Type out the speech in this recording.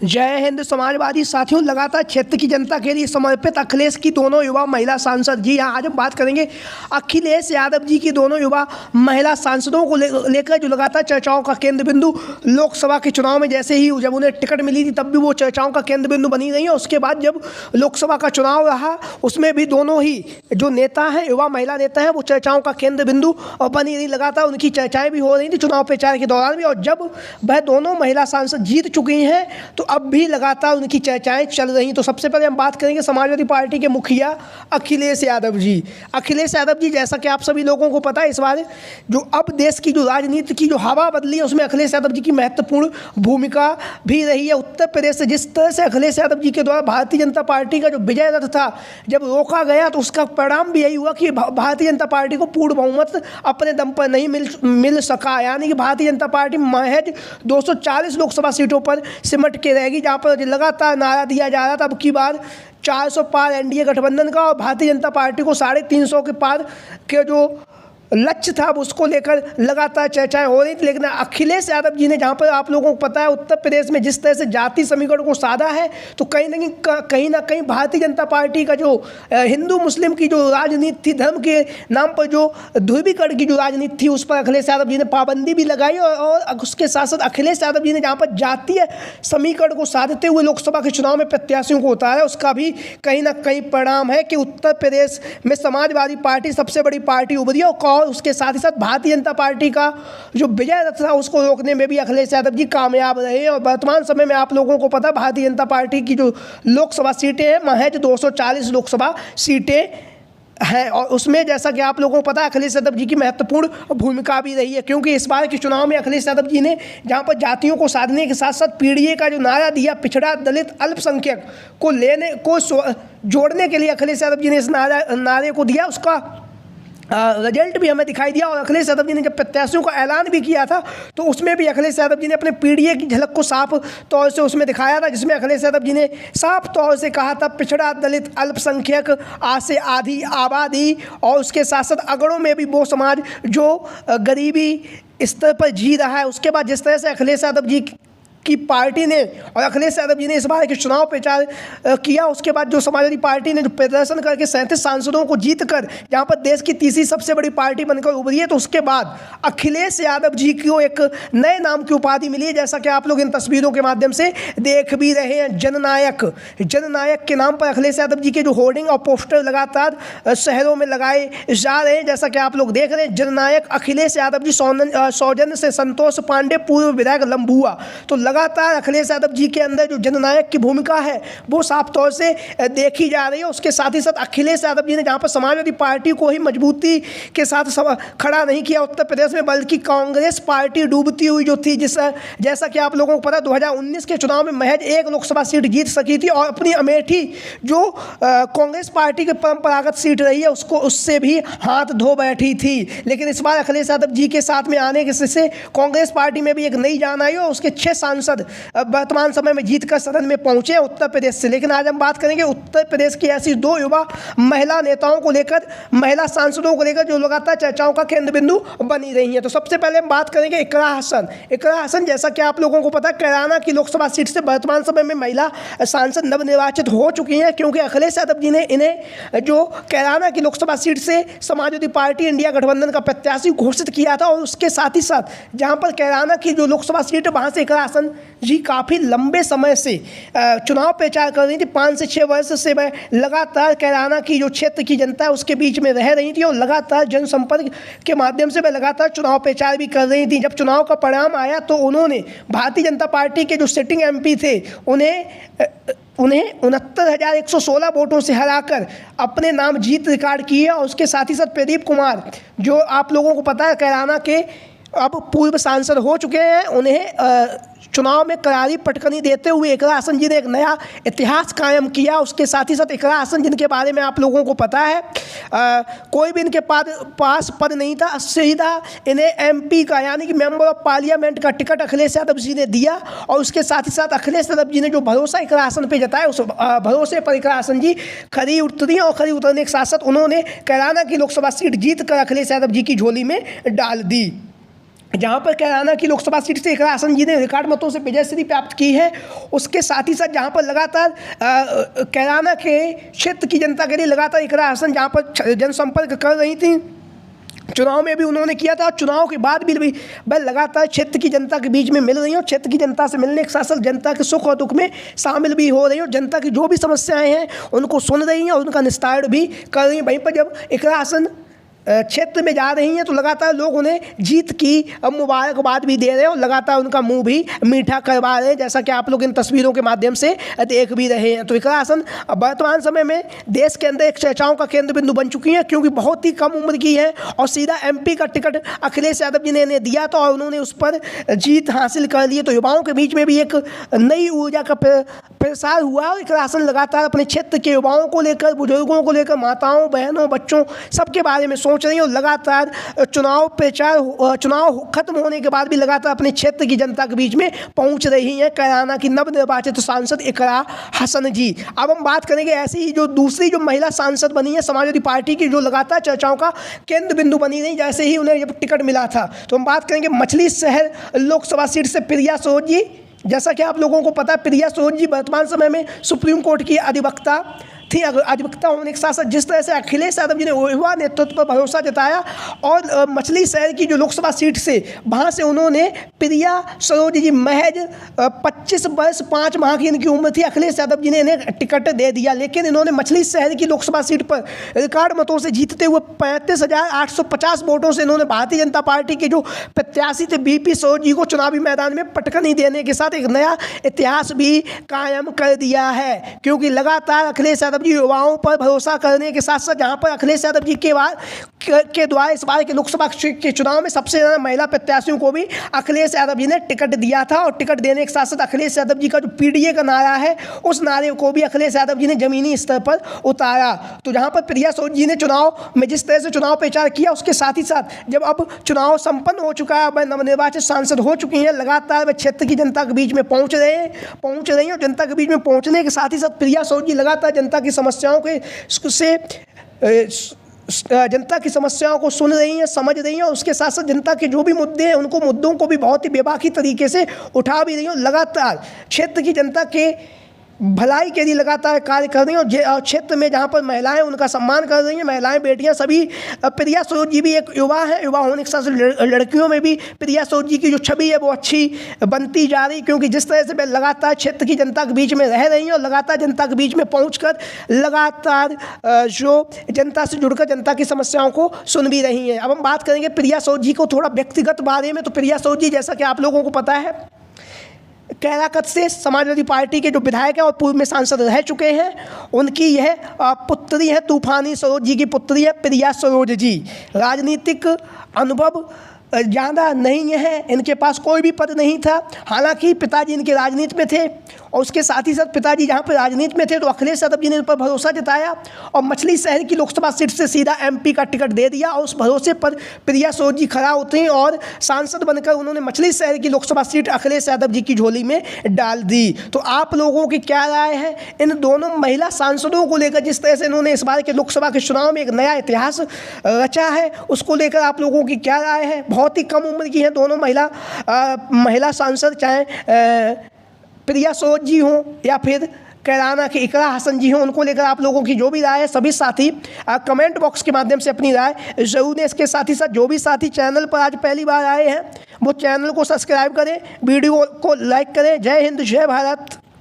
जय हिंद समाजवादी साथियों, लगातार क्षेत्र की जनता के लिए समर्पित अखिलेश की दोनों युवा महिला सांसद। जी हाँ, आज हम बात करेंगे अखिलेश यादव जी की दोनों युवा महिला सांसदों को लेकर जो लगातार चर्चाओं का केंद्र बिंदु लोकसभा के चुनाव में जैसे ही जब उन्हें टिकट मिली थी तब भी वो चर्चाओं का केंद्र बिंदु बनी रही है। उसके बाद जब लोकसभा का चुनाव रहा उसमें भी दोनों ही जो नेता हैं, युवा महिला नेता हैं, वो चर्चाओं का केंद्र बिंदु बनी रही। लगातार उनकी चर्चाएँ भी हो रही थी चुनाव प्रचार के दौरान भी, और जब वह दोनों महिला सांसद जीत चुकी हैं तो अब भी लगातार उनकी चर्चाएं चल रही। तो सबसे पहले हम बात करेंगे समाजवादी पार्टी के मुखिया अखिलेश यादव जी। अखिलेश यादव जी, जैसा कि आप सभी लोगों को पता है, इस बार जो अब देश की जो राजनीति की जो हवा बदली है उसमें अखिलेश यादव जी की महत्वपूर्ण भूमिका भी रही है। उत्तर प्रदेश से जिस तरह से अखिलेश यादव जी के द्वारा भारतीय जनता पार्टी का जो विजय रथ था जब रोका गया तो उसका परिणाम भी यही हुआ कि भारतीय जनता पार्टी को पूर्ण बहुमत अपने दम पर नहीं मिल सका। यानी कि भारतीय जनता पार्टी महज 240 लोकसभा सीटों पर सिमट के रहेगी, जहाँ पर लगातार नारा दिया जा रहा था अब की बार 400 पार एनडीए गठबंधन का, और भारतीय जनता पार्टी को 350 के पार के जो लक्ष्य था अब उसको लेकर लगातार चर्चाएं हो रही थी। लेकिन अखिलेश यादव जी ने, जहां पर आप लोगों को पता है उत्तर प्रदेश में जिस तरह से जाति समीकरण को साधा है, तो कहीं ना कहीं भारतीय जनता पार्टी का जो हिंदू मुस्लिम की जो राजनीति थी, धर्म के नाम पर जो ध्रुवीकरण की जो राजनीति थी, उस पर अखिलेश यादव जी ने पाबंदी भी लगाई। और उसके साथ साथ अखिलेश यादव जी ने जहाँ पर जातीय समीकरण को साधते हुए लोकसभा के चुनाव में प्रत्याशियों को उतारा, उसका भी कहीं ना कहीं परिणाम है कि उत्तर प्रदेश में समाजवादी पार्टी सबसे बड़ी पार्टी उभरी है। और उसके साथ ही साथ भारतीय जनता पार्टी का जो विजय रथ था उसको रोकने में भी अखिलेश यादव जी कामयाब रहे। और वर्तमान समय में आप लोगों को पता, भारतीय जनता पार्टी की जो लोकसभा सीटें हैं महज 240 लोकसभा सीटें हैं, और उसमें जैसा कि आप लोगों को पता है अखिलेश यादव जी की महत्वपूर्ण भूमिका भी रही है, क्योंकि इस बार के चुनाव में अखिलेश यादव जी ने जहां पर जातियों को साधने के साथ साथ पीढ़िए का जो नारा दिया, पिछड़ा दलित अल्पसंख्यक को जोड़ने के लिए अखिलेश यादव जी ने इस नारे को दिया, उसका रिजल्ट भी हमें दिखाई दिया। और अखिलेश यादव जी ने जब प्रत्याशियों का ऐलान भी किया था तो उसमें भी अखिलेश यादव जी ने अपने पीढ़िए की झलक को साफ तौर से उसमें दिखाया था, जिसमें अखिलेश यादव जी ने साफ तौर से कहा था पिछड़ा दलित अल्पसंख्यक आज से आधी आबादी, और उसके साथ साथ अगड़ों में भी वो समाज जो गरीबी स्तर पर जी रहा है। उसके बाद जिस तरह से अखिलेश यादव जी की पार्टी ने और अखिलेश यादव जी ने इस बार के चुनाव प्रचार किया, उसके बाद जो समाजवादी पार्टी ने जो प्रदर्शन करके 37 सांसदों को जीत कर जहाँ पर देश की तीसरी सबसे बड़ी पार्टी बनकर उभरी है, तो उसके बाद अखिलेश यादव जी को एक नए नाम की उपाधि मिली है, जैसा कि आप लोग इन तस्वीरों के माध्यम से देख भी रहे हैं। जननायक के नाम पर अखिलेश यादव जी के जो होर्डिंग और पोस्टर लगातार शहरों में लगाए जा रहे हैं, जैसा कि आप लोग देख रहे हैं। जननायक अखिलेश यादव जी, सौजन्य से संतोष पांडे, पूर्व विधायक लंबुआ। तो लगातार अखिलेश यादव जी के अंदर जो जननायक की भूमिका है वो साफ तौर से देखी जा रही है। उसके साथ ही साथ अखिलेश यादव जी ने जहां पर समाजवादी पार्टी को ही मजबूती के साथ खड़ा नहीं किया उत्तर प्रदेश में, बल्कि कांग्रेस पार्टी डूबती हुई जो थी, जैसा कि आप लोगों को पता 2019 के चुनाव में महज 1 लोकसभा सीट जीत सकी थी, और अपनी अमेठी जो कांग्रेस पार्टी की परंपरागत सीट रही है उससे भी हाथ धो बैठी थी। लेकिन इस बार अखिलेश यादव जी के साथ में आने से कांग्रेस पार्टी में भी एक नई जान आई और उसके 6 सांसद वर्तमान समय में जीतकर सदन में पहुंचे उत्तर प्रदेश से। लेकिन आज हम बात करेंगे उत्तर प्रदेश की ऐसी 2 युवा महिला नेताओं को लेकर, महिला सांसदों को लेकर जो लगातार चर्चाओं का केंद्र बिंदु बनी रही है। तो सबसे पहले हम बात करेंगे इकरा हसन। जैसा कि आप लोगों को पता है कैराना की लोकसभा सीट से वर्तमान समय में महिला सांसद नवनिर्वाचित हो चुकी हैं, क्योंकि अखिलेश यादव जी ने इन्हें जो कैराना की लोकसभा सीट से समाजवादी पार्टी इंडिया गठबंधन का प्रत्याशी घोषित किया था। और उसके साथ ही साथ जहां पर कैराना की जो लोकसभा सीट है वहां से इकरा हसन जी काफ़ी लंबे समय से चुनाव प्रचार कर रही थी। 5 से 6 वर्ष से वह लगातार कैराना की जो क्षेत्र की जनता है उसके बीच में रह रही थी, और लगातार जनसंपर्क के माध्यम से वह लगातार चुनाव प्रचार भी कर रही थी। जब चुनाव का परिणाम आया तो उन्होंने भारतीय जनता पार्टी के जो सिटिंग एमपी थे उन्हें 69,116 वोटों से हराकर अपने नाम जीत रिकॉर्ड की है। और उसके साथ ही साथ प्रदीप कुमार, जो आप लोगों को पता है कैराना के अब पूर्व सांसद हो चुके हैं, उन्हें चुनाव में करारी पटकनी देते हुए इकरा हसन जी ने एक नया इतिहास कायम किया। उसके साथ ही साथ इकरा हसन जिनके बारे में आप लोगों को पता है कोई भी इनके पास पद नहीं था, सीधा इन्हें एमपी का यानी कि मेंबर ऑफ पार्लियामेंट का टिकट अखिलेश यादव जी ने दिया। और उसके साथ ही साथ अखिलेश यादव जी ने जो भरोसा इकरा हसन पे जताया, उस भरोसे पर इकरा हसन जी खरी उतरी, और खरी उतरने के साथ साथ उन्होंने कैराना की लोकसभा सीट जीत कर अखिलेश यादव जी की झोली में डाल दी। जहाँ पर कैराना की लोकसभा सीट से इकरा हसन जी ने रिकॉर्ड मतों से विजयश्री प्राप्त की है। उसके साथ ही साथ जहाँ पर लगातार कैराना के क्षेत्र की जनता के लिए लगातार इकरा हसन जहाँ पर जनसंपर्क कर रही थी, चुनाव में भी उन्होंने किया था, चुनाव के बाद भी वह लगातार क्षेत्र की जनता के बीच में मिल रही हैं और क्षेत्र की जनता से मिलने के साथ साथ जनता के सुख और दुख में शामिल भी हो रही हैं और जनता की जो भी समस्याएं हैं उनको सुन रही हैं और उनका निस्तारण भी कर रही हैं। वहीं पर जब इकरा हसन क्षेत्र में जा रही हैं तो लगातार लोग उन्हें जीत की मुबारकबाद भी दे रहे हैं और लगातार उनका मुंह भी मीठा करवा रहे हैं, जैसा कि आप लोग इन तस्वीरों के माध्यम से देख भी रहे हैं। तो इकरा हसन वर्तमान समय में देश के अंदर एक चर्चाओं का केंद्र बिंदु बन चुकी हैं, क्योंकि बहुत ही कम उम्र की है और सीधा MP का टिकट अखिलेश यादव जी ने इन्हें दिया था और उन्होंने उस पर जीत हासिल कर ली। तो युवाओं के बीच में भी एक नई ऊर्जा का प्रसार हुआ और इकरा हसन लगातार अपने क्षेत्र के युवाओं को लेकर, बुजुर्गों को लेकर, माताओं, बहनों, बच्चों सबके बारे में सोच रही हैं और लगातार चुनाव खत्म होने के बाद भी लगातार अपने क्षेत्र की जनता के बीच में पहुंच रही हैं कैराना की नवनिर्वाचित सांसद इकरा हसन जी। अब हम बात करेंगे ऐसी ही जो दूसरी जो महिला सांसद बनी है समाजवादी पार्टी की, जो लगातार चर्चाओं का केंद्र बिंदु बनी रही जैसे ही उन्हें जब टिकट मिला था। तो हम बात करेंगे मछली शहर लोकसभा सीट से प्रिया सरोज जी। जैसा कि आप लोगों को पता है, प्रिया सरोज जी वर्तमान समय में सुप्रीम कोर्ट की अधिवक्ता थी। अधिवक्ता होने के साथ साथ जिस तरह से अखिलेश यादव जी ने युवा नेतृत्व पर भरोसा जताया और मछली शहर की जो लोकसभा सीट से वहाँ से उन्होंने प्रिया सरोज जी महज 25 वर्ष 5 माह की इनकी उम्र थी, अखिलेश यादव जी ने इन्हें टिकट दे दिया। लेकिन इन्होंने मछली शहर की लोकसभा सीट पर रिकॉर्ड मतों से जीतते हुए 35,850 वोटों से इन्होंने भारतीय जनता पार्टी के जो प्रत्याशी थे BP सरोज जी को चुनावी मैदान में पटकनी देने के साथ एक नया इतिहास भी कायम कर दिया है। क्योंकि लगातार अखिलेश यादव जी युवाओं पर भरोसा करने के साथ साथ जहां पर अखिलेश यादव जी के द्वारा इस बार के लोकसभा के चुनाव में सबसे ज़्यादा महिला प्रत्याशियों को भी अखिलेश यादव जी ने टिकट दिया था और टिकट देने के साथ साथ अखिलेश यादव जी का जो PDA का नारा है उस नारे को भी अखिलेश यादव जी ने जमीनी स्तर पर उतारा। तो जहां पर प्रिया सरोज जी ने चुनाव में जिस तरह से चुनाव प्रचार किया, उसके साथ ही साथ जब अब चुनाव संपन्न हो चुका है, वह नवनिर्वाचित सांसद हो चुकी हैं, लगातार वह क्षेत्र की जनता के बीच में पहुंच रही हैं और जनता के बीच में पहुंचने के साथ ही साथ प्रिया सरोज जी लगातार जनता की समस्याओं जनता की समस्याओं को सुन रही हैं, समझ रही हैं और उसके साथ साथ जनता के जो भी मुद्दे हैं उनको मुद्दों को भी बहुत ही बेबाकी तरीके से उठा भी रही हैं और लगातार क्षेत्र की जनता के भलाई के लिए लगातार कार्य कर रही हैं और क्षेत्र में जहाँ पर महिलाएं उनका सम्मान कर रही हैं, महिलाएं, बेटियां सभी। प्रिया सरोज जी भी एक युवा है, युवा होने के साथ लड़कियों में भी प्रिया सरोज जी की जो छवि है वो अच्छी बनती जा रही, क्योंकि जिस तरह से वे लगातार क्षेत्र की जनता के बीच में रह रही हैं और लगातार जनता के बीच में पहुँचकर लगातार जो जनता से जुड़कर जनता की समस्याओं को सुन भी रही हैं। अब हम बात करेंगे प्रिया सरोज जी को थोड़ा व्यक्तिगत बारे में। तो प्रिया सरोज जी, जैसा कि आप लोगों को पता है, कैराकत से समाजवादी पार्टी के जो विधायक हैं और पूर्व में सांसद रह चुके हैं, उनकी यह पुत्री है, तूफानी सरोज जी की पुत्री है प्रिया सरोज जी। राजनीतिक अनुभव ज़्यादा नहीं है, इनके पास कोई भी पद नहीं था। हालांकि पिताजी इनके राजनीति में थे और उसके साथ ही साथ पिताजी जहाँ पर राजनीति में थे तो अखिलेश यादव जी ने इन पर भरोसा जताया और मछली शहर की लोकसभा सीट से सीधा MP का टिकट दे दिया और उस भरोसे पर प्रिया सरोज जी खड़ा होते हैं और सांसद बनकर उन्होंने मछली शहर की लोकसभा सीट अखिलेश यादव जी की झोली में डाल दी। तो आप लोगों की क्या राय है इन दोनों महिला सांसदों को लेकर? जिस तरह से इन्होंने इस बार के लोकसभा के चुनाव में एक नया इतिहास रचा है, उसको लेकर आप लोगों की क्या राय है? बहुत ही कम उम्र की हैं दोनों महिला सांसद, चाहे प्रिया सरोज जी हों या फिर कैराना के इकरा हसन जी हों, उनको लेकर आप लोगों की जो भी राय है सभी साथी कमेंट बॉक्स के माध्यम से अपनी राय जरूर दें। इसके साथ ही साथ जो भी साथी चैनल पर आज पहली बार आए हैं वो चैनल को सब्सक्राइब करें, वीडियो को लाइक करें। जय हिंद, जय भारत।